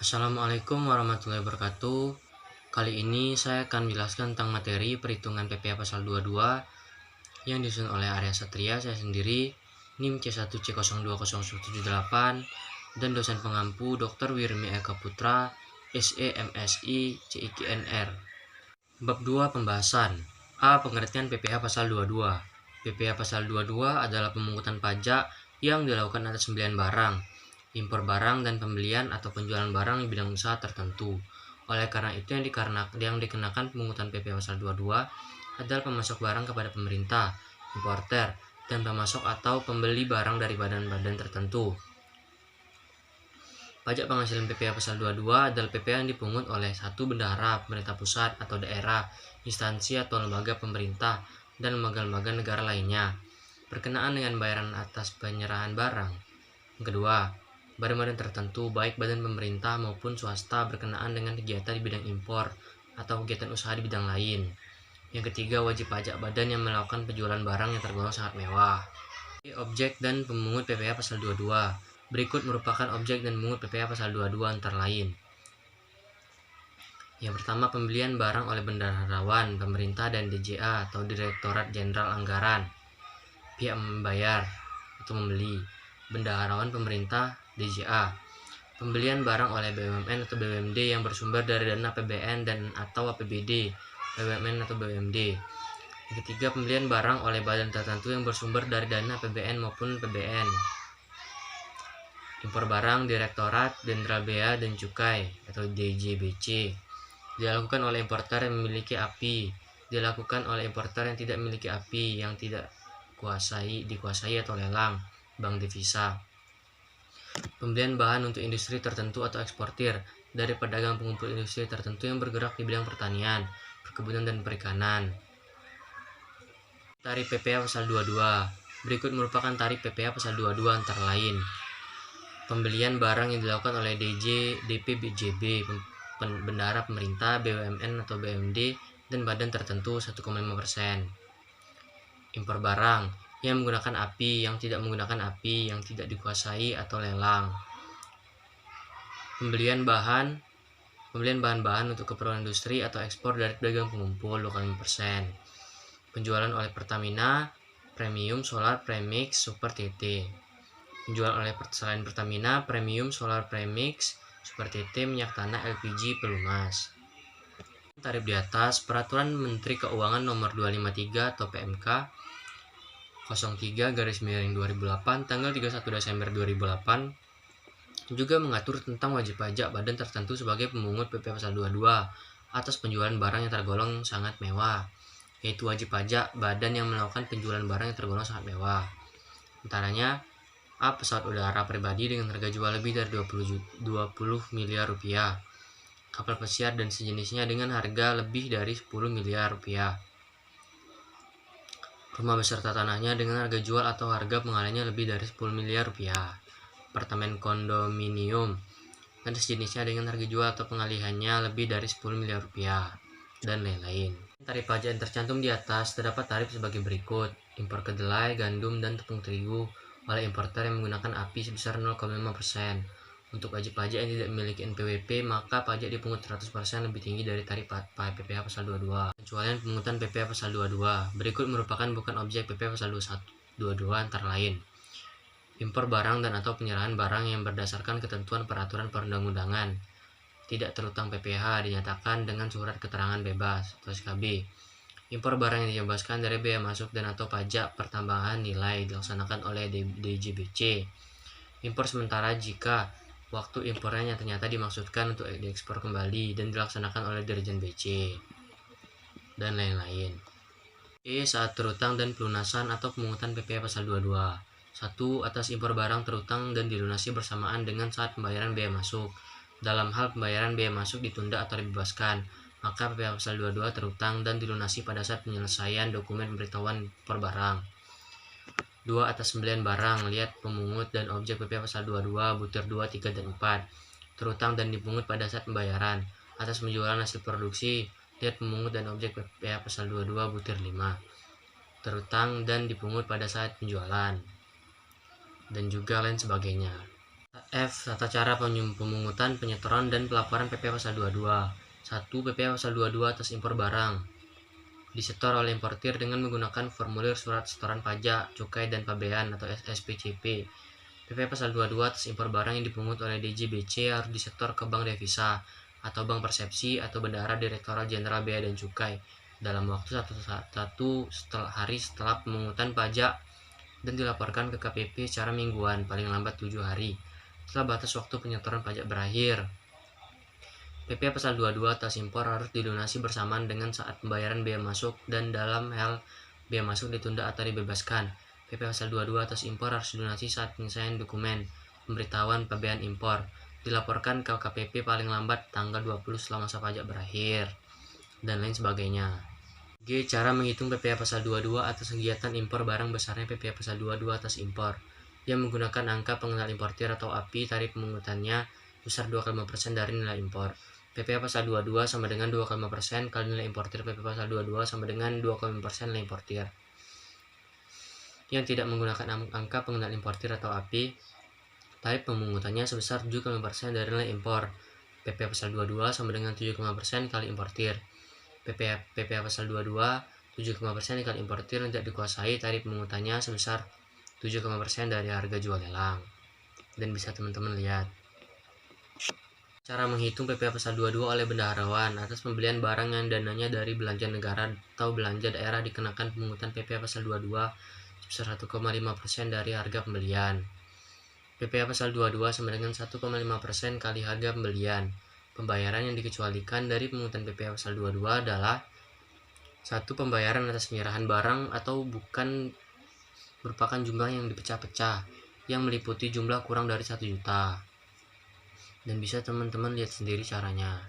Assalamualaikum warahmatullahi wabarakatuh. Kali ini saya akan menjelaskan tentang materi perhitungan PPh pasal 22 yang disusun oleh Arya Satria, saya sendiri, NIM C1C020178, dan dosen pengampu Dr. Wirmi Eka Putra, SE MSI CIKNR. Bab 2 Pembahasan. A. Pengertian PPh pasal 22. PPh pasal 22 adalah pemungutan pajak yang dilakukan atas pembelian barang, impor barang, dan pembelian atau penjualan barang di bidang usaha tertentu. Oleh karena itu yang dikenakan pemungutan PPh pasal 22 adalah pemasok barang kepada pemerintah, importer, dan pemasok atau pembeli barang dari badan-badan tertentu. Pajak penghasilan PPh pasal 22 adalah PPh yang dipungut oleh satu bendahara, pemerintah pusat atau daerah, instansi atau lembaga pemerintah, dan lembaga-lembaga negara lainnya, berkenaan dengan bayaran atas penyerahan barang. Yang kedua, badan-badan tertentu, baik badan pemerintah maupun swasta, berkenaan dengan kegiatan di bidang impor atau kegiatan usaha di bidang lain. Yang ketiga, wajib pajak badan yang melakukan penjualan barang yang tergolong sangat mewah. Objek dan pemungut PPh pasal 22. Berikut merupakan objek dan pemungut PPh pasal 22 antara lain. Yang pertama, pembelian barang oleh bendaharawan, pemerintah, dan DJA atau Direktorat Jenderal Anggaran. Pihak membayar atau membeli, bendaharawan, pemerintah, DJA. Pembelian barang oleh BUMN atau BUMD yang bersumber dari dana APBN dan atau APBD, BUMN atau BUMD. Yang ketiga, pembelian barang oleh badan tertentu yang bersumber dari dana APBN maupun PBN. Impor barang Direktorat Jenderal Bea dan Cukai atau DJBC dilakukan oleh importer yang memiliki API, dilakukan oleh importer yang tidak memiliki API, yang tidak dikuasai atau lelang, bank devisa. Pembelian bahan untuk industri tertentu atau eksportir dari pedagang pengumpul industri tertentu yang bergerak di bidang pertanian, perkebunan, dan perikanan. Tarif PPh pasal 22. Berikut merupakan tarif PPh pasal 22 antara lain. Pembelian barang yang dilakukan oleh DPBJB, bendahara pemerintah, BUMN atau BUMD, dan badan tertentu 1,5%. Impor barang yang menggunakan API, yang tidak menggunakan API, yang tidak dikuasai atau lelang. Pembelian bahan-bahan untuk keperluan industri atau ekspor dari pedagang pengumpul 2,5%. Penjualan oleh Pertamina, Premium Solar Premix Super TT. Penjualan oleh selain Pertamina, Premium Solar Premix Super TT, minyak tanah, LPG, pelumas. Tarif di atas, Peraturan Menteri Keuangan Nomor 253 atau PMK 03/2008 tanggal 31 Desember 2008 juga mengatur tentang wajib pajak badan tertentu sebagai pemungut PPh pasal 22 atas penjualan barang yang tergolong sangat mewah, yaitu wajib pajak badan yang melakukan penjualan barang yang tergolong sangat mewah. Antaranya, A. Pesawat udara pribadi dengan harga jual lebih dari 20 miliar rupiah, kapal pesiar dan sejenisnya dengan harga lebih dari 10 miliar rupiah, rumah beserta tanahnya dengan harga jual atau harga pengalihannya lebih dari 10 miliar rupiah, apartemen kondominium dan sejenisnya dengan harga jual atau pengalihannya lebih dari 10 miliar rupiah, dan lain-lain. Tarif pajak yang tercantum di atas terdapat tarif sebagai berikut. Impor kedelai, gandum, dan tepung terigu oleh importer yang menggunakan API sebesar 0,5%. Untuk wajib pajak yang tidak memiliki NPWP, maka pajak dipungut 100% lebih tinggi dari tarif PPh pasal 22. Pengecualian pemungutan PPh pasal 22. Berikut merupakan bukan objek PPh pasal 22 antara lain. Impor barang dan atau penyerahan barang yang berdasarkan ketentuan peraturan perundang-undangan tidak terutang PPh dinyatakan dengan surat keterangan bebas atau SKB. Impor barang yang dibebaskan dari bea masuk dan atau pajak pertambahan nilai dilaksanakan oleh DJBC. Impor sementara jika waktu impornya ternyata dimaksudkan untuk diekspor kembali dan dilaksanakan oleh Dirjen BC, dan lain-lain. Saat terutang dan pelunasan atau pemungutan PPh pasal 22. 1. Atas impor barang terutang dan dilunasi bersamaan dengan saat pembayaran bea masuk. Dalam hal pembayaran bea masuk ditunda atau dibebaskan, maka PPh pasal 22 terutang dan dilunasi pada saat penyelesaian dokumen pemberitahuan impor barang. 2. Atas pembelian barang, lihat pemungut dan objek PPh pasal 22 butir 2, 3, dan 4. Terutang dan dipungut pada saat pembayaran. Atas penjualan hasil produksi, lihat pemungut dan objek PPh pasal 22 butir 5. Terutang dan dipungut pada saat penjualan, dan juga lain sebagainya. F. Tata cara pemungutan, penyetoran, dan pelaporan PPh Pasal 22. 1. PPh Pasal 22 atas impor barang disetor oleh importir dengan menggunakan formulir surat setoran pajak, cukai, dan pabean atau SPCP. PPh Pasal 22 atas impor barang yang dipungut oleh DJBC harus disetor ke bank devisa atau bank persepsi atau bendahara Direktorat Jenderal Bea dan Cukai dalam waktu satu hari setelah pemungutan pajak dan dilaporkan ke KPP secara mingguan, paling lambat 7 hari setelah batas waktu penyetoran pajak berakhir. PPh Pasal 22 atas impor harus dilunasi bersamaan dengan saat pembayaran bea masuk dan dalam hal bea masuk ditunda atau dibebaskan. PPh Pasal 22 atas impor harus dilunasi saat penyelesaian dokumen pemberitahuan pabean impor dilaporkan ke KPP paling lambat tanggal 20 setelah masa pajak berakhir, dan lain sebagainya. G. Cara menghitung PPh Pasal 22 atas kegiatan impor barang besarnya PPh Pasal 22 atas impor yang menggunakan angka pengenal importir atau API. Tarif pemungutannya besar 2,5% dari nilai impor. PPh Pasal 22 sama dengan 2,5% kali nilai importir. PPh Pasal 22 sama dengan 2,5% nilai importir. Yang tidak menggunakan angka pengenal importir atau API, tarif pemungutannya sebesar 7,5% dari nilai impor. PPh Pasal 22 sama dengan 7,5% kali importir. PPh Pasal 22 7,5% kali importir yang tidak dikuasai, tarif pemungutannya sebesar 7,5% dari harga jual lelang. Dan bisa teman-teman lihat cara menghitung PPh Pasal 22 oleh bendaharawan atas pembelian barang yang dananya dari belanja negara atau belanja daerah dikenakan pemungutan PPh Pasal 22 sebesar 1,5% dari harga pembelian. PPh Pasal 22 sama dengan 1,5% kali harga pembelian. Pembayaran yang dikecualikan dari pemungutan PPh Pasal 22 adalah 1. Pembayaran atas penyerahan barang atau bukan merupakan jumlah yang dipecah-pecah yang meliputi jumlah kurang dari 1 juta. Dan bisa teman-teman lihat sendiri caranya.